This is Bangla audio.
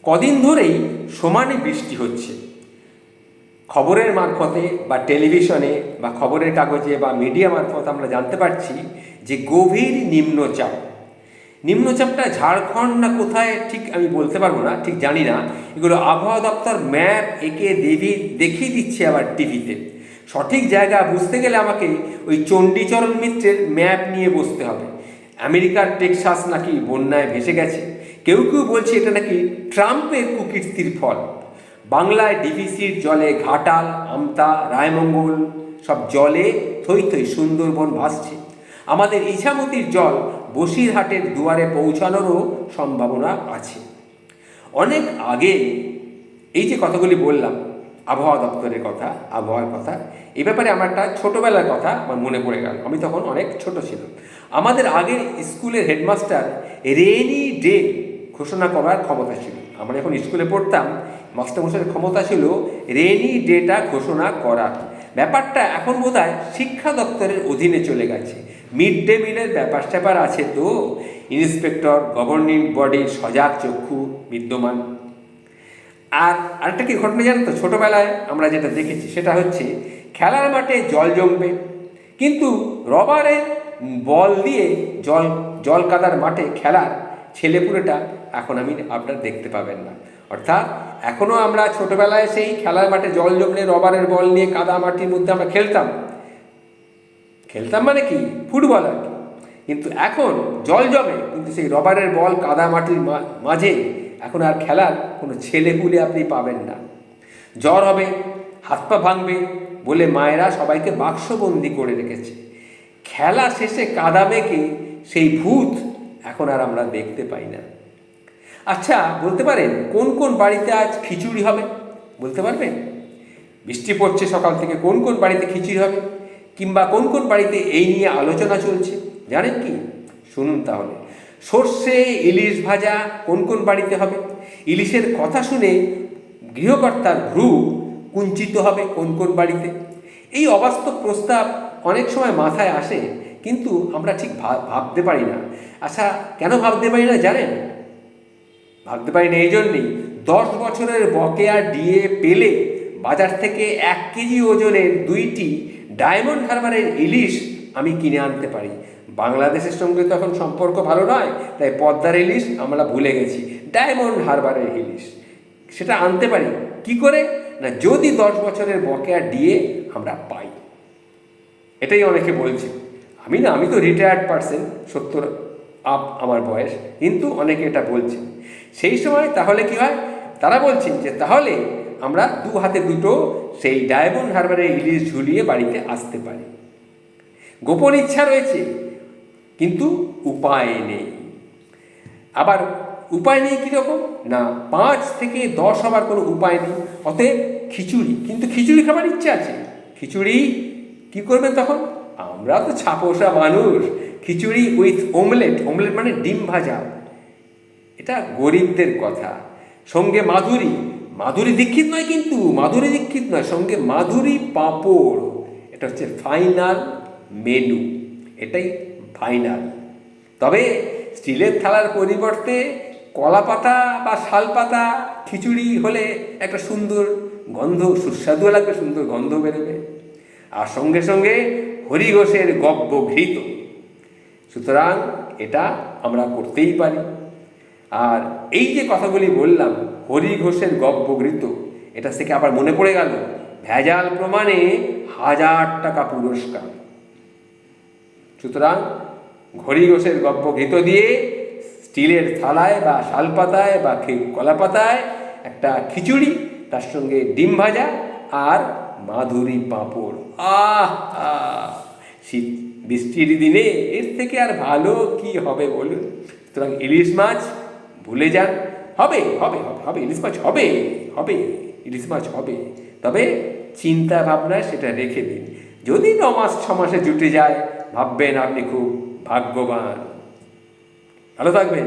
কদিন ধরেই সমানে বৃষ্টি হচ্ছে। খবরের মারফতে বা টেলিভিশনে বা খবরের কাগজে বা মিডিয়া মারফত আমরা জানতে পারছি যে গভীর নিম্নচাপটা ঝাড়খণ্ড না কোথায় ঠিক আমি বলতে পারবো না, ঠিক জানি না। এগুলো আবহাওয়া দপ্তর ম্যাপ এঁকে দেখিয়ে দিচ্ছে আবার টিভিতে। সঠিক জায়গা বুঝতে গেলে আমাকে ওই চণ্ডীচরণ মিত্রের ম্যাপ নিয়ে বসতে হবে। আমেরিকার টেক্সাস নাকি বন্যায় ভেসে গেছে, কেউ কেউ বলছে এটা নাকি ট্রাম্পের কুকীর্তির ফল। বাংলায় ডিভিসির জলে ঘাটাল, আমতা, রায়মঙ্গল সব জলে থই থই, সুন্দরবন ভাসছে। আমাদের ইছামতির জল বসিরহাটের দুয়ারে পৌঁছানোরও সম্ভাবনা আছে। অনেক আগে এই যে কথাগুলি বললাম আবহাওয়া দপ্তরের কথা, আবহাওয়ার কথা, এ ব্যাপারে আমার একটা ছোটোবেলার কথা আমার মনে পড়ে গেল। আমি তখন অনেক ছোট ছিলাম। আমাদের আগের স্কুলের হেডমাস্টার রেনি ডে ঘোষণা করার ক্ষমতা ছিল। আমরা যখন স্কুলে পড়তাম, মাস্টারমশাইয়ের ক্ষমতা ছিল রেনি ডেটা ঘোষণা করার। ব্যাপারটা এখন বোধহয় শিক্ষা দপ্তরের অধীনে চলে গেছে। মিড ডে মিলের ব্যাপার স্যাপার আছে তো, ইন্সপেক্টর, গভর্নিং বডির সজাগ চক্ষু বিদ্যমান। আর আরেকটা কি ঘটনা জানো তো, ছোটোবেলায় আমরা যেটা দেখেছি সেটা হচ্ছে খেলার মাঠে জল জমবে, কিন্তু রবারের বল দিয়ে জল কাদার মাঠে খেলার ছেলেপুলেটা এখন আপনার দেখতে পাবেন না। অর্থাৎ এখনও আমরা ছোটোবেলায় সেই খেলার মাঠে জল জমলে রবারের বল নিয়ে কাদা মাটির মধ্যে আমরা খেলতাম মানে কি, ফুটবল আর কি। কিন্তু এখন জল জমে, কিন্তু সেই রবারের বল কাদা মাটির মাঝে এখন আর খেলার কোনো ছেলেপুলে আপনি পাবেন না। জ্বর হবে, হাত পা ভাঙবে বলে মায়েরা সবাইকে বাক্সবন্দি করে রেখেছে। খেলা শেষে কাদা মেখে সেই ভূত এখন আর আমরা দেখতে পাই না। আচ্ছা, বলতে পারেন কোন কোন বাড়িতে আজ খিচুড়ি হবে? বলতে পারবেন? বৃষ্টি পড়ছে সকাল থেকে, কোন কোন বাড়িতে খিচুড়ি হবে, কিংবা কোন কোন বাড়িতে এই নিয়ে আলোচনা চলছে জানেন কি? শুনুন তাহলে। সর্ষে ইলিশ ভাজা কোন কোন বাড়িতে হবে? ইলিশের কথা শুনে গৃহকর্তার ভ্রু কুঞ্চিত হবে কোন কোন বাড়িতে? এই অবাস্তব প্রস্তাব অনেক সময় মাথায় আসে, কিন্তু আমরা ঠিক ভাবতে পারি না। আচ্ছা, কেন ভাবতে পারি না জানেন? ভাবতে পারি না এই জন্যেই, 10 বছরের বকেয়া ডিএ পেলে বাজার থেকে 1 কেজি ওজনের 2টি ডায়মন্ড হারবারের ইলিশ আমি কিনে আনতে পারি। বাংলাদেশের সঙ্গে তো এখন সম্পর্ক ভালো নয়, তাই পদ্মার ইলিশ আমরা ভুলে গেছি, ডায়মন্ড হারবারের ইলিশ সেটা আনতে পারি। কি করে না, যদি 10 বছরের বকেয়া ডিএ আমরা পাই। এটাই অনেকে বলছে। আমি তো রিটায়ার্ড পারসন, 70 আপ আমার বয়স, কিন্তু অনেকে এটা বলছে। সেই সময় তাহলে কি হয়, তারা বলছেন যে তাহলে আমরা 2 হাতে 2টো সেই ডায়মন্ড হারবারের ইলিশ ঝুলিয়ে বাড়িতে আসতে পারি। গোপন ইচ্ছা রয়েছে, কিন্তু উপায় নেই। আবার উপায় নেই কীরকম না, 5 থেকে 10 হবার কোনো উপায় নেই। অতএব খিচুড়ি, কিন্তু খিচুড়ি খাবার ইচ্ছা আছে। খিচুড়ি কি করবেন তখন? আমরা তো ছাপোষা মানুষ। খিচুড়ি উইথ অমলেট মানে ডিম ভাজা, এটা গরিবদের কথা। সঙ্গে মাধুরী দীক্ষিত নয়, কিন্তু মাধুরী দীক্ষিত নয়, সঙ্গে মাধুরী পাঁপড়। এটা হচ্ছে ফাইনাল মেনু, এটাই ফাইনাল। তবে স্টিলের থালার পরিবর্তে কলা পাতা বা শাল পাতা খিচুড়ি হলে একটা সুন্দর গন্ধ, সুস্বাদুও লাগবে, সুন্দর গন্ধ বেরোবে। আর সঙ্গে সঙ্গে হরি ঘোষের গব্য ঘৃত। সুতরাং এটা আমরা করতেই পারি। আর এই যে কথাগুলি বললাম, হরি ঘোষের গব্য ঘৃত, এটা থেকে আবার মনে পড়ে গেল, ভেজাল প্রমাণে 1000 টাকা পুরস্কার। সুতরাং হরি ঘোষের গব্য ঘৃত দিয়ে স্টিলের থালায় বা শালপাতায় বা কলা পাতায় একটা খিচুড়ি, তার সঙ্গে ডিম ভাজা আর মাধুরী পাঁপড়। শীত বৃষ্টির দিনে এর থেকে আর ভালো কি হবে বলুন? সুতরাং ইলিশ মাছ ভুলে যান। হবে ইলিশ মাছ হবে, তবে চিন্তা ভাবনায় সেটা রেখে দিন। যদি 9 মাস 6 মাসে জুটে যায়, ভাববেন আপনি খুব ভাগ্যবান। ভালো থাকবেন।